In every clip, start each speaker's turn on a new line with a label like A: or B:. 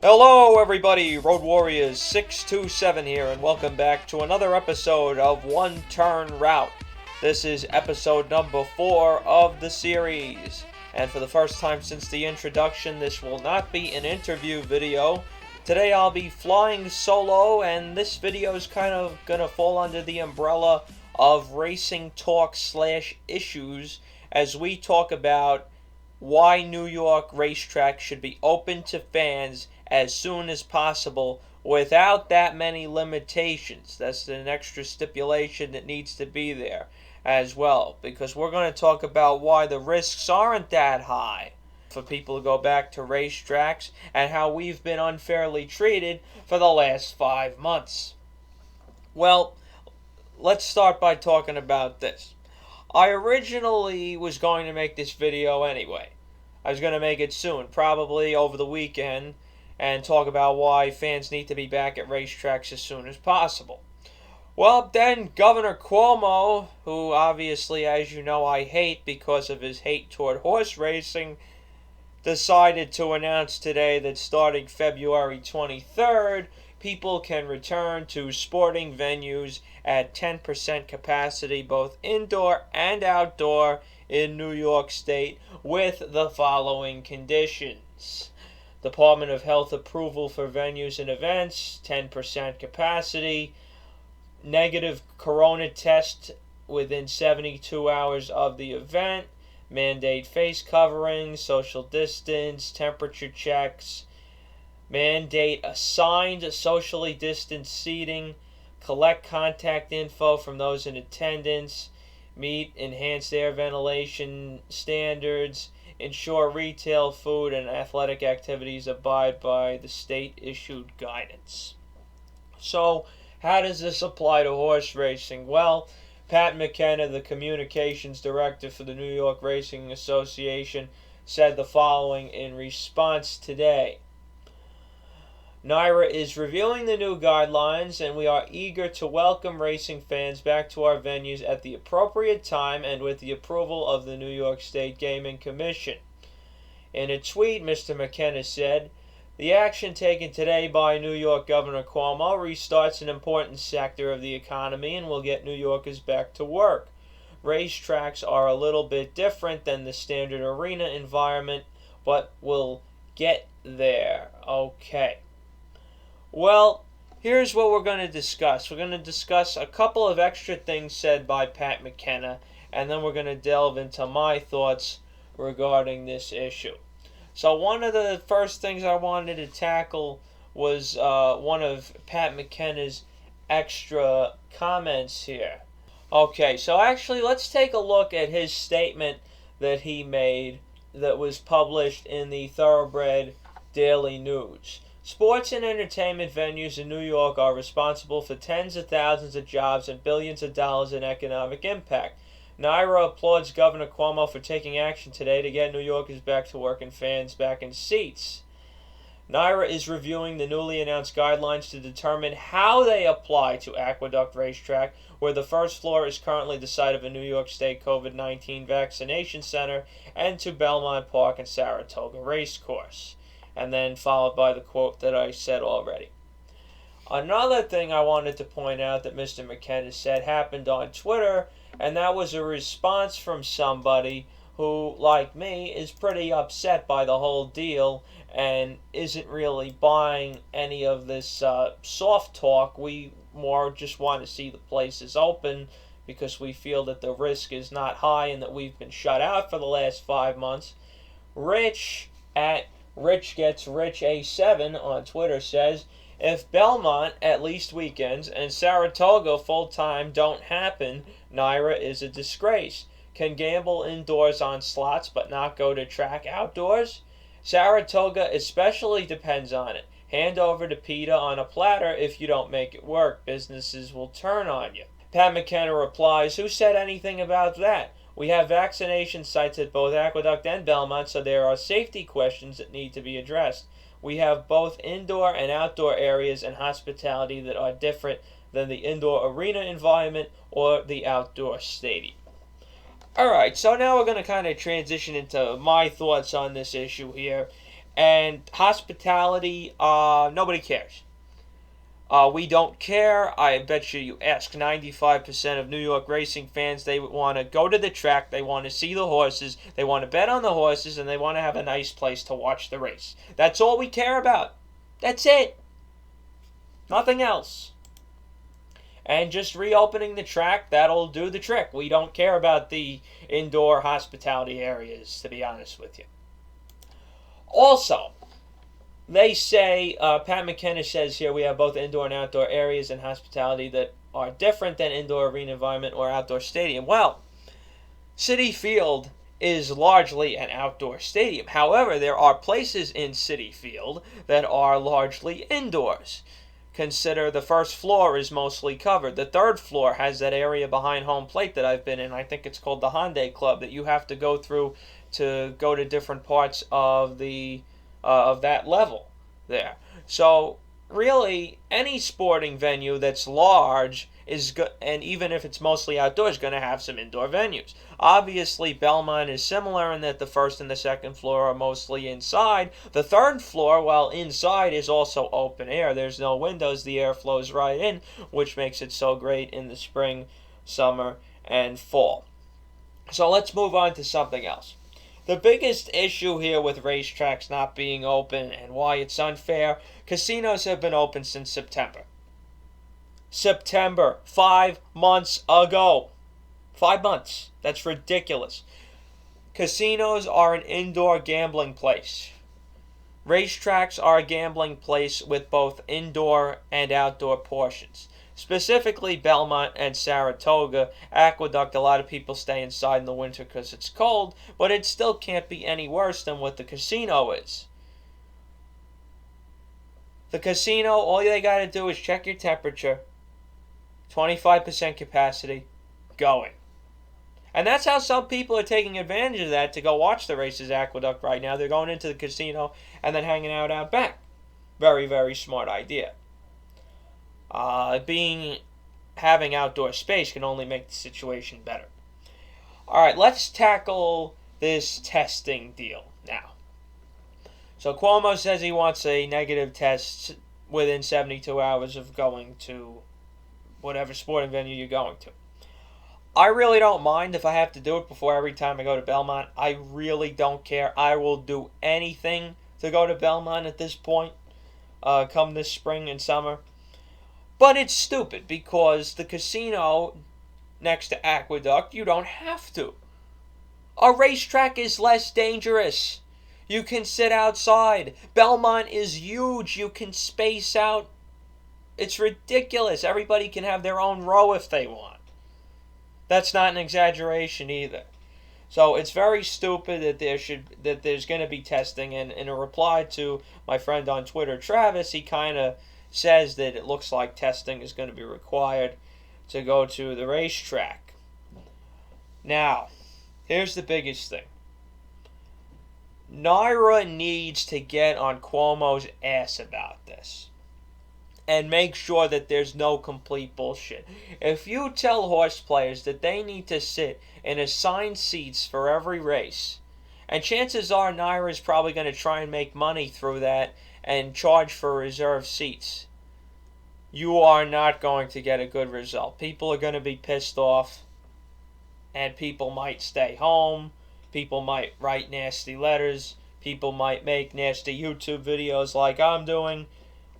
A: Hello everybody, Road Warriors 627 here, and welcome back to another episode of One Turn Route. This is episode number 4 of the series, and for the first time since the introduction, this will not be an interview video. Today I'll be flying solo, and this video is kind of gonna fall under the umbrella of racing talk / issues as we talk about why New York Racetracks should be open to fans as soon as possible without that many limitations. That's an extra stipulation that needs to be there as well, because we're going to talk about why the risks aren't that high for people to go back to racetracks and how we've been unfairly treated for the last 5 months. Well, let's start by talking about this. I originally was going to make this video anyway. I was going to make it soon, probably over the weekend, and talk about why fans need to be back at racetracks as soon as possible. Well, then Governor Cuomo, who obviously, as you know, I hate because of his hate toward horse racing, decided to announce today that starting February 23rd, people can return to sporting venues at 10% capacity, both indoor and outdoor, in New York State, with the following conditions. Department of Health approval for venues and events, 10% capacity, negative corona test within 72 hours of the event, mandate face coverings, social distance, temperature checks, mandate assigned socially distanced seating, collect contact info from those in attendance, meet enhanced air ventilation standards, ensure retail food and athletic activities abide by the state-issued guidance. So, how does this apply to horse racing? Well, Pat McKenna, the communications director for the New York Racing Association, said the following in response today. NYRA is reviewing the new guidelines, and we are eager to welcome racing fans back to our venues at the appropriate time and with the approval of the New York State Gaming Commission. In a tweet, Mr. McKenna said, "The action taken today by New York Governor Cuomo restarts an important sector of the economy and will get New Yorkers back to work. Racetracks are a little bit different than the standard arena environment, but we'll get there." Okay. Well, here's what we're going to discuss. We're going to discuss a couple of extra things said by Pat McKenna, and then we're going to delve into my thoughts regarding this issue. So one of the first things I wanted to tackle was one of Pat McKenna's extra comments here. Okay, so actually let's take a look at his statement that he made that was published in the Thoroughbred Daily News. Sports and entertainment venues in New York are responsible for tens of thousands of jobs and billions of dollars in economic impact. NYRA applauds Governor Cuomo for taking action today to get New Yorkers back to work and fans back in seats. NYRA is reviewing the newly announced guidelines to determine how they apply to Aqueduct Racetrack, where the first floor is currently the site of a New York State COVID-19 vaccination center, and to Belmont Park and Saratoga Racecourse. And then followed by the quote that I said already. Another thing I wanted to point out that Mr. McKenna said happened on Twitter, and that was a response from somebody who, like me, is pretty upset by the whole deal and isn't really buying any of this soft talk. We more just want to see the places open because we feel that the risk is not high and that we've been shut out for the last 5 months. Rich at Rich Gets Rich A7 on Twitter says, "If Belmont, at least weekends, and Saratoga full-time don't happen, NYRA is a disgrace. Can gamble indoors on slots but not go to track outdoors? Saratoga especially depends on it. Hand over to PETA on a platter if you don't make it work. Businesses will turn on you." Pat McKenna replies, "Who said anything about that? We have vaccination sites at both Aqueduct and Belmont, so there are safety questions that need to be addressed. We have both indoor and outdoor areas and hospitality that are different than the indoor arena environment or the outdoor stadium." Alright, so now we're going to kind of transition into my thoughts on this issue here. And hospitality, nobody cares. We don't care. I bet you ask 95% of New York racing fans, they want to go to the track, they want to see the horses, they want to bet on the horses, and they want to have a nice place to watch the race. That's all we care about. That's it. Nothing else. And just reopening the track, that'll do the trick. We don't care about the indoor hospitality areas, to be honest with you. Also, they say, Pat McKenna says here, we have both indoor and outdoor areas in hospitality that are different than indoor arena environment or outdoor stadium. Well, Citi Field is largely an outdoor stadium. However, there are places in Citi Field that are largely indoors. Consider the first floor is mostly covered. The third floor has that area behind home plate that I've been in. I think it's called the Hyundai Club, that you have to go through to go to different parts of the of that level there. So really, any sporting venue that's large is good, and even if it's mostly outdoors, going to have some indoor venues. Obviously, Belmont is similar in that the first and the second floor are mostly inside. The third floor, while inside, is also open air. There's no windows. The air flows right in, which makes it so great in the spring, summer, and fall. So let's move on to something else. The biggest issue here with racetracks not being open and why it's unfair, casinos have been open since September. September, 5 months ago. 5 months. That's ridiculous. Casinos are an indoor gambling place. Racetracks are a gambling place with both indoor and outdoor portions. Specifically, Belmont and Saratoga. Aqueduct, a lot of people stay inside in the winter because it's cold, but it still can't be any worse than what the casino is. The casino, all they got to do is check your temperature, 25% capacity, going. And that's how some people are taking advantage of that to go watch the races Aqueduct right now. They're going into the casino and then hanging out back. Very, very smart idea. Having outdoor space can only make the situation better. Alright, let's tackle this testing deal now. So Cuomo says he wants a negative test within 72 hours of going to whatever sporting venue you're going to. I really don't mind if I have to do it before every time I go to Belmont. I really don't care. I will do anything to go to Belmont at this point, come this spring and summer. But it's stupid because the casino next to Aqueduct, you don't have to. A racetrack is less dangerous. You can sit outside. Belmont is huge. You can space out. It's ridiculous. Everybody can have their own row if they want. That's not an exaggeration either. So it's very stupid that there's going to be testing. And in a reply to my friend on Twitter, Travis, he kind of says that it looks like testing is going to be required to go to the racetrack. Now, here's the biggest thing. NYRA needs to get on Cuomo's ass about this and make sure that there's no complete bullshit. If you tell horse players that they need to sit in assigned seats for every race, and chances are NYRA is probably going to try and make money through that and charge for reserved seats, you are not going to get a good result. People are going to be pissed off, and people might stay home, people might write nasty letters, people might make nasty YouTube videos like I'm doing.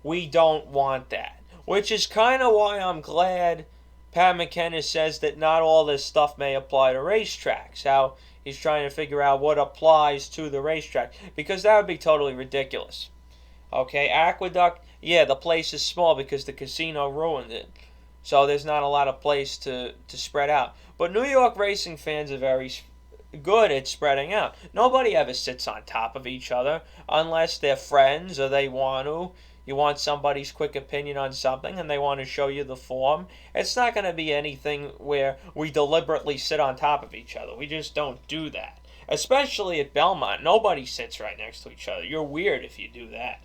A: We don't want that. Which is kind of why I'm glad Pat McKenna says that not all this stuff may apply to racetracks. How he's trying to figure out what applies to the racetrack. Because that would be totally ridiculous. Okay, Aqueduct, yeah, the place is small because the casino ruined it. So there's not a lot of place to spread out. But New York racing fans are very good at spreading out. Nobody ever sits on top of each other unless they're friends or they want to. You want somebody's quick opinion on something and they want to show you the form. It's not going to be anything where we deliberately sit on top of each other. We just don't do that. Especially at Belmont. Nobody sits right next to each other. You're weird if you do that.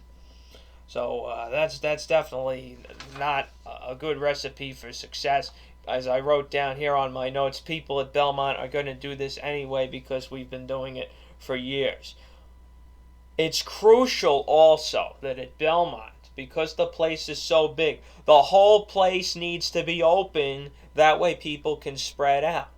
A: So that's definitely not a good recipe for success. As I wrote down here on my notes, people at Belmont are going to do this anyway because we've been doing it for years. It's crucial also that at Belmont, because the place is so big, the whole place needs to be open. That way people can spread out.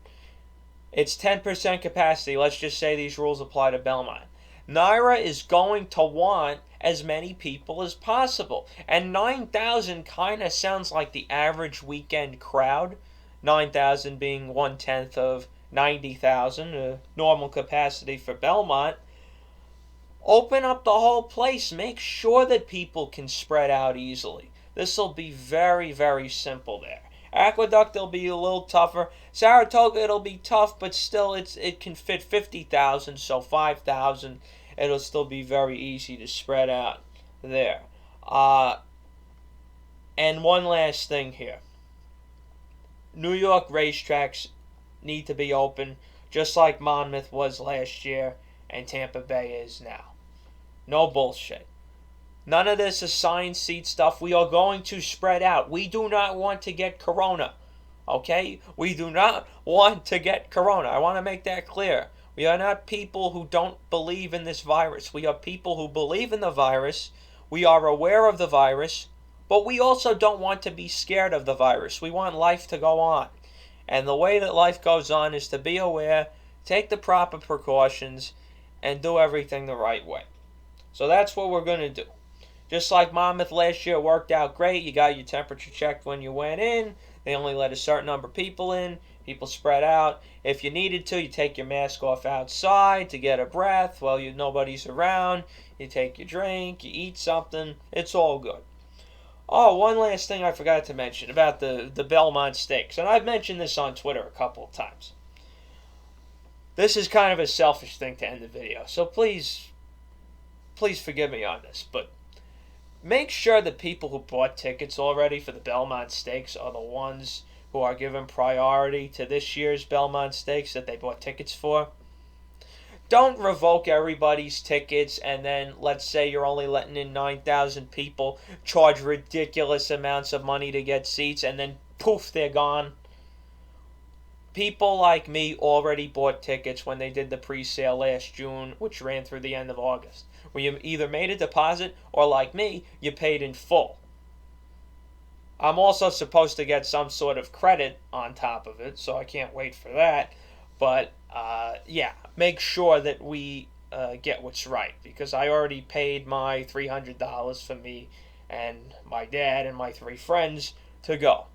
A: It's 10% capacity. Let's just say these rules apply to Belmont. NYRA is going to want as many people as possible. And 9,000 kind of sounds like the average weekend crowd. 9,000 being 1/10 of 90,000, a normal capacity for Belmont. Open up the whole place. Make sure that people can spread out easily. This will be very, very simple there. Aqueduct will be a little tougher. Saratoga, it'll be tough, but still it can fit 50,000, so 5,000. It'll still be very easy to spread out there. And one last thing here. New York racetracks need to be open, just like Monmouth was last year and Tampa Bay is now. No bullshit. None of this assigned seat stuff. We are going to spread out. We do not want to get corona. Okay? We do not want to get corona. I want to make that clear. We are not people who don't believe in this virus. We are people who believe in the virus. We are aware of the virus. But we also don't want to be scared of the virus. We want life to go on. And the way that life goes on is to be aware, take the proper precautions, and do everything the right way. So that's what we're going to do. Just like Monmouth last year worked out great. You got your temperature checked when you went in. They only let a certain number of people in. People spread out. If you needed to, you take your mask off outside to get a breath while nobody's around. You take your drink. You eat something. It's all good. Oh, one last thing I forgot to mention about the Belmont Stakes. And I've mentioned this on Twitter a couple of times. This is kind of a selfish thing to end the video. So please forgive me on this. But make sure that people who bought tickets already for the Belmont Stakes are the ones who are given priority to this year's Belmont Stakes that they bought tickets for. Don't revoke everybody's tickets and then, let's say you're only letting in 9,000 people, charge ridiculous amounts of money to get seats, and then poof, they're gone. People like me already bought tickets when they did the pre-sale last June, which ran through the end of August, where you either made a deposit or, like me, you paid in full. I'm also supposed to get some sort of credit on top of it, so I can't wait for that. But, yeah, make sure that we get what's right, because I already paid my $300 for me and my dad and my 3 friends to go.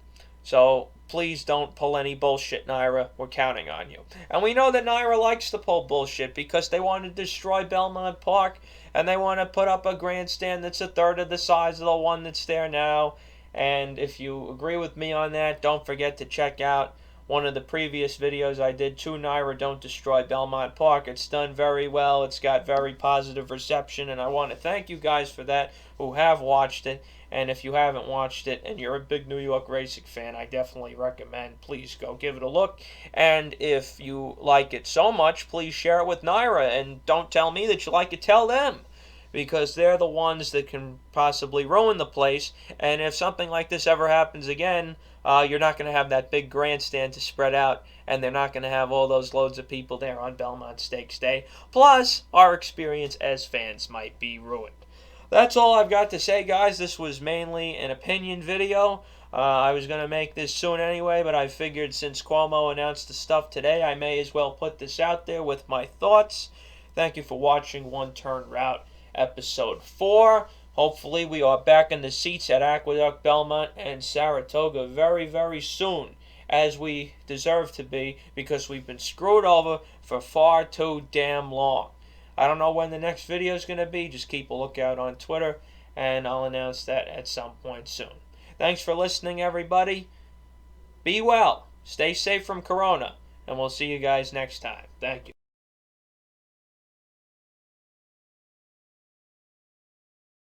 A: So please don't pull any bullshit, NYRA. We're counting on you. And we know that NYRA likes to pull bullshit because they want to destroy Belmont Park and they want to put up a grandstand that's a third of the size of the one that's there now. And if you agree with me on that, don't forget to check out one of the previous videos I did to NYRA Don't Destroy Belmont Park. It's done very well. It's got very positive reception, and I want to thank you guys for that who have watched it. And if you haven't watched it and you're a big New York racing fan, I definitely recommend, please go give it a look. And if you like it so much, please share it with NYRA. And don't tell me that you like it, tell them, because they're the ones that can possibly ruin the place. And if something like this ever happens again, you're not going to have that big grandstand to spread out, and they're not going to have all those loads of people there on Belmont Stakes Day. Plus, our experience as fans might be ruined. That's all I've got to say, guys. This was mainly an opinion video. I was going to make this soon anyway, but I figured since Cuomo announced the stuff today, I may as well put this out there with my thoughts. Thank you for watching One Turn Route Episode 4. Hopefully we are back in the seats at Aqueduct, Belmont, and Saratoga very, very soon, as we deserve to be, because we've been screwed over for far too damn long. I don't know when the next video is going to be. Just keep a lookout on Twitter, and I'll announce that at some point soon. Thanks for listening, everybody. Be well. Stay safe from Corona, and we'll see you guys next time. Thank you.